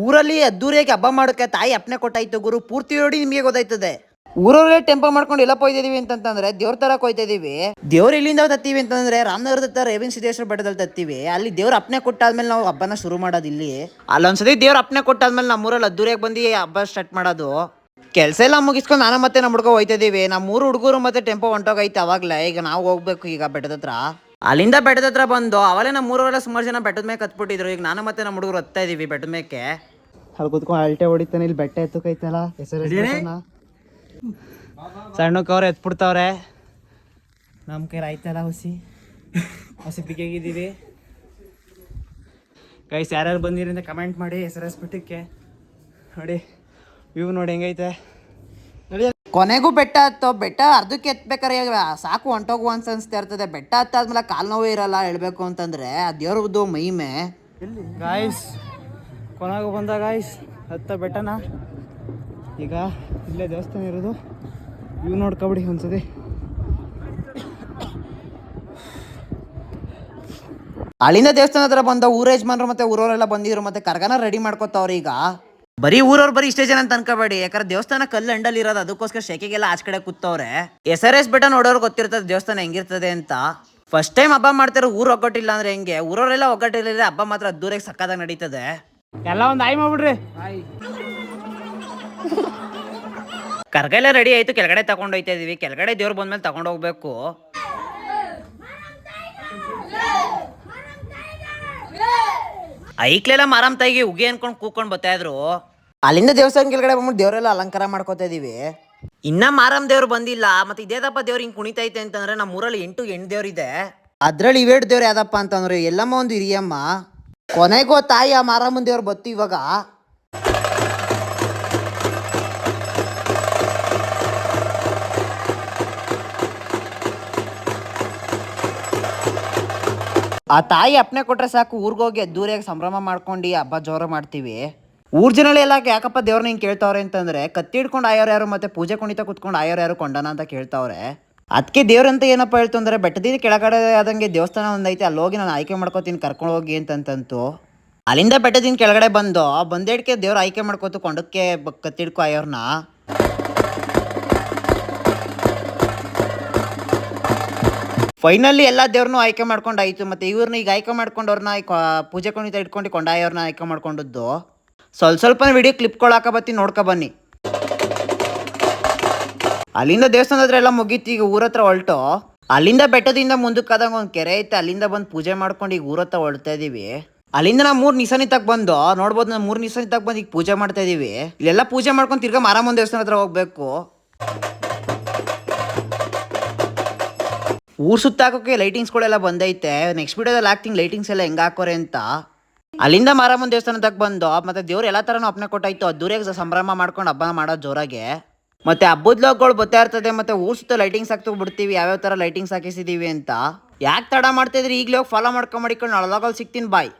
ಊರಲ್ಲಿ ಅದ್ದೂರಿಯಾಗಿ ಹಬ್ಬ ಮಾಡೋಕೆ ತಾಯಿ ಅಪ್ಪನೆ ಕೊಟ್ಟಾಯ್ತು ಗುರು. ಪೂರ್ತಿ ನೋಡಿ ನಿಮಗೆ ಗೊತ್ತಾಯ್ತದೆ. ಊರಲ್ಲೇ ಟೆಂಪೋ ಮಾಡ್ಕೊಂಡು ಎಲ್ಲ ಕೊಯ್ತಿದೀವಿ ಅಂತಂದ್ರೆ ದೇವ್ರ ತರ ಕೊಯ್ತಾ ಇದೀವಿ. ದೇವ್ರ ಇಲ್ಲಿಂದ ತತ್ತೀವಿ ಅಂತಂದ್ರೆ ರಾಮನಗರದ ಹತ್ರ ರೇವಣ ಸಿದ್ದೇಶ್ವರ ಬೆಟ್ಟದಲ್ಲಿ ತತ್ತೀವಿ. ಅಲ್ಲಿ ದೇವ್ರ ಅಪ್ಪನೆ ಕೊಟ್ಟಾದ್ಮೇಲೆ ನಾವು ಹಬ್ಬನ ಶುರು ಮಾಡೋದು. ಇಲ್ಲಿ ಅಲ್ಲೊಂದ್ಸತಿ ದೇವ್ರ ಅಪ್ಪನೆ ಕೊಟ್ಟಾದ್ಮೇಲೆ ನಮ್ಮೂರಲ್ಲಿ ಅದ್ದೂರಿಯಾಗಿ ಬಂದು ಹಬ್ಬ ಸ್ಟಾರ್ಟ್ ಮಾಡೋದು. ಕೆಲಸ ಎಲ್ಲ ಮುಗಿಸ್ಕೊಂಡು ನಾನು ಮತ್ತೆ ನಮ್ಮ ಹುಡುಗ ಹೋಯ್ತಾ ಇದೀವಿ. ನಮ್ಮ 3 ಹುಡುಗರು ಮತ್ತೆ ಟೆಂಪೋ ಹೊಂಟೋಗೈತೆ. ಅವಾಗಲೇ ಈಗ ನಾವು ಹೋಗ್ಬೇಕು ಈಗ ಬೆಟ್ಟದ ಹತ್ರ. ಅಲ್ಲಿಂದ ಬೆಟ್ಟದ ಹತ್ರ ಬಂದು ಅವಲೇ ನಮ್ಮ ಊರವರೆಲ್ಲ ಸುಮಾರು ಜನ ಬೆಟ್ಟದ ಮೇಲೆ ಕತ್ಬಿಟ್ಟಿದ್ರು. ಈಗ ನಾನು ಮತ್ತೆ ನಮ್ಮ ಹುಡುಗರು ಹತ್ತಾ ಇದೀವಿ ಬೆಟ್ಟದ ಮೇಕೆ. ಅಲ್ಲಿ ಕುತ್ಕೊಂಡು ಅಲ್ಟೆ ಹೊಡಿತಾನೆ. ಇಲ್ಲಿ ಬೆಟ್ಟ ಎತ್ತಕೈತಲ್ಲ ಹೆಸರು ಸಣ್ಣಕ್ಕೆ ಅವ್ರು ಎತ್ಬಿಡ್ತಾವ್ರೆ. ನಮ್ಮ ಕೈ ಆಯ್ತಲ್ಲ ಹಸಿ ಬಿಗಿಯಾಗಿದ್ದೀವಿ. ಗೈಸ್ ಯಾರ್ಯಾರು ಬಂದಿರಿ ಅಂತ ಕಮೆಂಟ್ ಮಾಡಿ. SRS ಬೆಟ್ಟಕ್ಕೆ ನೋಡಿ, ವ್ಯೂ ನೋಡಿ ಹೆಂಗೈತೆ. ಕೊನೆಗೂ ಬೆಟ್ಟ ಹತ್ತೋ. ಬೆಟ್ಟ ಅರ್ಧಕ್ಕೆ ಎತ್ಬೇಕಾರೆ ಸಾಕು ಹೊಂಟೋಗುವ ಅಂತ ಅನಿಸ್ತಾ ಇರ್ತದೆ. ಬೆಟ್ಟ ಹತ್ತಾದ್ಮೇಲೆ ಕಾಲು ನೋವು ಇರಲ್ಲ ಹೇಳ್ಬೇಕು ಅಂತಂದ್ರೆ. ಆ ದೇವ್ರದ್ದು ಮಹಿಮೆ. ಗಾಯ್ಸ್ ಕೊನೆಗೂ ಬಂದ ಗಾಯ್ಸ್ ಹತ್ತ ಬೆಟ್ಟನ. ಈಗ ಇಲ್ಲೇ ದೇವಸ್ಥಾನ ಇರೋದು. ವ್ಯೂ ನೋಡ್ಕೊಬಿಡಿ ಒಂದ್ಸತಿ. ಅಲ್ಲಿಂದ ದೇವಸ್ಥಾನ ಹತ್ರ ಬಂದ ಊರ ಯಜಮಾನ್ರು ಮತ್ತೆ ಊರವರೆಲ್ಲ ಬಂದಿದ್ರು. ಮತ್ತೆ ಕರ್ಗನ ರೆಡಿ ಮಾಡ್ಕೊತಾವ್ರಿ. ಈಗ ಬರೀ ಊರವ್ರು ಬರೀ ಇಷ್ಟೇ ಜನ ಅಂತ ಅನ್ಕೋಬೇಡಿ. ಯಾಕಂದ್ರೆ ದೇವಸ್ಥಾನ ಕಲ್ಲು ಅಂಡಲ್ಲಿ ಇರೋದು. ಅದಕ್ಕೋಸ್ಕರ ಶೆಕೆಗೆಲ್ಲ ಆಚ ಕಡೆ ಕೂತವ್ರೆ. SRS ಬೆಟ್ಟ ನೋಡೋರು ಗೊತ್ತಿರ್ತದೆ ದೇವಸ್ಥಾನ ಹೆಂಗಿರ್ತದೆ ಅಂತ. ಫಸ್ಟ್ ಟೈಮ್ ಹಬ್ಬ ಮಾಡ್ತಾರೆ. ಊರು ಒಗ್ಗಟ್ಟಿಲ್ಲ ಅಂದ್ರೆ ಹೆಂಗೆ? ಊರವರೆಲ್ಲ ಒಗ್ಗಟ್ಟಿಲ್ಲ ಹಬ್ಬ ಮಾತ್ರ ದೂರಕ್ಕೆ ಸಕ್ಕದಾಗ ನಡೀತದೆ. ಎಲ್ಲ ಒಂದು ಆಯ್ ಮಾಡ್ಬಿಡ್ರಿ. ಕರ್ಗೆಲ್ಲ ರೆಡಿ ಆಯ್ತು. ಕೆಳಗಡೆ ತಗೊಂಡೋಯ್ತಾ ಇದೀವಿ. ಕೆಳಗಡೆ ದೇವ್ರು ಬಂದ್ಮೇಲೆ ತಗೊಂಡು ಹೋಗ್ಬೇಕು. ಐಕ್ಲೆಲ್ಲ ಮಾರಾಮ್ ತಾಯಿಗೆ ಉಗಿ ಅನ್ಕೊಂಡು ಕೂಕೊಂಡು ಬರ್ತಾ ಇದ್ರು. ಅಲ್ಲಿಂದ ದೇವಸ್ಥಾನ ಕೆಳಗಡೆ ಬಂದ್ಬಿಟ್ಟು ದೇವರೆಲ್ಲ ಅಲಂಕಾರ ಮಾಡ್ಕೋತಾ ಇದೀವಿ. ಇನ್ನ ಮಾರಮ್ ದೇವ್ರು ಬಂದಿಲ್ಲ. ಮತ್ತೆ ಇದೇದಪ್ಪ ದೇವ್ರು ಹಿಂಗ್ ಕುಣಿತೈತೆ ಅಂತಂದ್ರೆ ನಮ್ಮ ಊರಲ್ಲಿ 8 ಹೆಣ್ಣು ದೇವ್ರು ಇದೆ. ಅದ್ರಲ್ಲಿ ಇವೇಟ್ ದೇವ್ರು ಯಾವ್ದಪ್ಪ ಅಂತಂದ್ರೆ ಎಲ್ಲಮ್ಮ ಒಂದು ಹಿರಿಯಮ್ಮ, ಕೊನೆಗೋ ತಾಯಿ ಆ ಮಾರಮ್ಮನ ದೇವ್ರು ಬತ್ತು. ಇವಾಗ ಆ ತಾಯಿ ಅಪ್ಪನೆ ಕೊಟ್ರೆ ಸಾಕು. ಊರಿಗೋಗಿ ಅದ್ದೂರಿಯಾಗಿ ಸಂಭ್ರಮ ಮಾಡ್ಕೊಂಡು ಹಬ್ಬ ಜೋರ ಮಾಡ್ತೀವಿ. ಊರ್ ಜನಗಳು ಎಲ್ಲ ಯಾಕಪ್ಪ ದೇವ್ರನ್ನ ಹಿಂಗೆ ಕೇಳ್ತಾವ್ರೆ ಅಂತಂದ್ರೆ ಕತ್ತಿ ಹಿಡ್ಕೊಂಡು ಆಯೋರು ಯಾರು ಮತ್ತೆ ಪೂಜೆ ಕುಣಿತ ಕುತ್ಕೊಂಡು ಆಯೋರು ಯಾರು ಕೊಂಡನ ಅಂತ ಕೇಳ್ತಾವ್ರೆ. ಅದಕ್ಕೆ ದೇವ್ರಂತ ಏನಪ್ಪ ಹೇಳ್ತು ಅಂದ್ರೆ ಬೆಟ್ಟದಿಂದ ಕೆಳಗಡೆ ಆದಂಗೆ ದೇವಸ್ಥಾನ ಒಂದೈತೆ. ಅಲ್ಲಿ ಹೋಗಿ ನಾನು ಆಯ್ಕೆ ಮಾಡ್ಕೋತೀನಿ ಕರ್ಕೊಂಡು ಹೋಗಿ ಅಂತಂತಂತು. ಅಲ್ಲಿಂದ ಬೆಟ್ಟದಿಂದ ಕೆಳಗಡೆ ಬಂದೇಡ್ಕೆ ದೇವ್ರು ಆಯ್ಕೆ ಮಾಡ್ಕೋತು ಕೊಂಡಕ್ಕೆ ಕತ್ತಿ ಹಿಡ್ಕೊ ಆಯೋರ್ನ. ಫೈನಲಿ ಎಲ್ಲ ದೇವ್ರನ್ನೂ ಆಯ್ಕೆ ಮಾಡ್ಕೊಂಡಾಯ್ತು. ಮತ್ತೆ ಇವ್ರನ್ನ ಈಗ ಆಯ್ಕೆ ಮಾಡ್ಕೊಂಡವ್ರನ್ನ ಪೂಜೆ ಕುಣಿತ ಇಟ್ಕೊಂಡು ಕೊಂಡಾಯವ್ರನ್ನ ಆಯ್ಕೆ ಮಾಡ್ಕೊಂಡದ್ದು. ಸ್ವಲ್ಪ ವಿಡಿಯೋ ಕ್ಲಿಪ್ಕೊಳಕ ಬತ್ತೀನಿ, ನೋಡ್ಕೊ ಬನ್ನಿ. ಅಲ್ಲಿಂದ ದೇವಸ್ಥಾನದ ಹತ್ರ ಎಲ್ಲ ಮುಗೀತಿ. ಈಗ ಊರತ್ರ ಹೊಲ್ಟು ಅಲ್ಲಿಂದ ಬೆಟ್ಟದಿಂದ ಮುಂದಕ್ಕಾದಾಗ ಒಂದು ಕೆರೆ ಐತೆ. ಅಲ್ಲಿಂದ ಬಂದು ಪೂಜೆ ಮಾಡ್ಕೊಂಡು ಈಗ ಊರತ್ರ ಹೊಳ್ತಾ ಇದೀವಿ. ಅಲ್ಲಿಂದ ನಾವು 3 ನಿಸಾನಿ ತಕ್ ಬಂದು ನೋಡ್ಬೋದು. ನಾವು 3 ನಿಸಾನಿ ತಕ್ ಬಂದು ಈಗ ಪೂಜೆ ಮಾಡ್ತಾ ಇದೀವಿ. ಇಲ್ಲೆಲ್ಲ ಪೂಜೆ ಮಾಡ್ಕೊಂಡು ತಿರ್ಗಾ ಮಾರಮ್ಮನ ದೇವಸ್ಥಾನ ಹತ್ರ ಹೋಗ್ಬೇಕು. ಊರು ಸುತ್ತಾಕೋಕೆ ಲೈಟಿಂಗ್ಸ್ಗಳೆಲ್ಲ ಬಂದೈತೆ. ನೆಕ್ಸ್ಟ್ ವಿಡಿಯೋದಲ್ಲಿ ಹಾಕ್ತೀನಿ ಲೈಟಿಂಗ್ಸ್ ಎಲ್ಲ ಹೆಂಗೆ ಹಾಕೋರೆ ಅಂತ. ಅಲ್ಲಿಂದ ಮಾರಮ್ಮನ ದೇವಸ್ಥಾನ ತಕ್ಕ ಬಂದು ಮತ್ತೆ ದೇವ್ರು ಎಲ್ಲ ಥರನೂ ಅಪ್ಪನೆ ಕೊಟ್ಟಾಯ್ತು. ಅದ್ದೂರಿಯಾಗಿ ಸಂಭ್ರಮ ಮಾಡ್ಕೊಂಡು ಹಬ್ಬ ಮಾಡೋದು ಜೋರಾಗೆ. ಮತ್ತೆ ಹಬ್ಬದ ಲೋಕಗಳು ಬರ್ತಾ ಇರ್ತದೆ. ಮತ್ತೆ ಊರು ಸುತ್ತ ಲೈಟಿಂಗ್ಸ್ ಹಾಕ್ತು ಬಿಡ್ತೀವಿ ಯಾವ್ಯಾವ ಥರ ಲೈಟಿಂಗ್ಸ್ ಹಾಕಿಸಿದೀವಿ ಅಂತ. ಯಾಕೆ ತಡ ಮಾಡ್ತಾ ಇದ್ರಿ? ಈಗಲೇ ಹೋಗಿ ಫಾಲೋ ಮಾಡ್ಕೊಂಡು ನಾಳೆ ಸಿಗ್ತೀನಿ. ಬಾಯ್.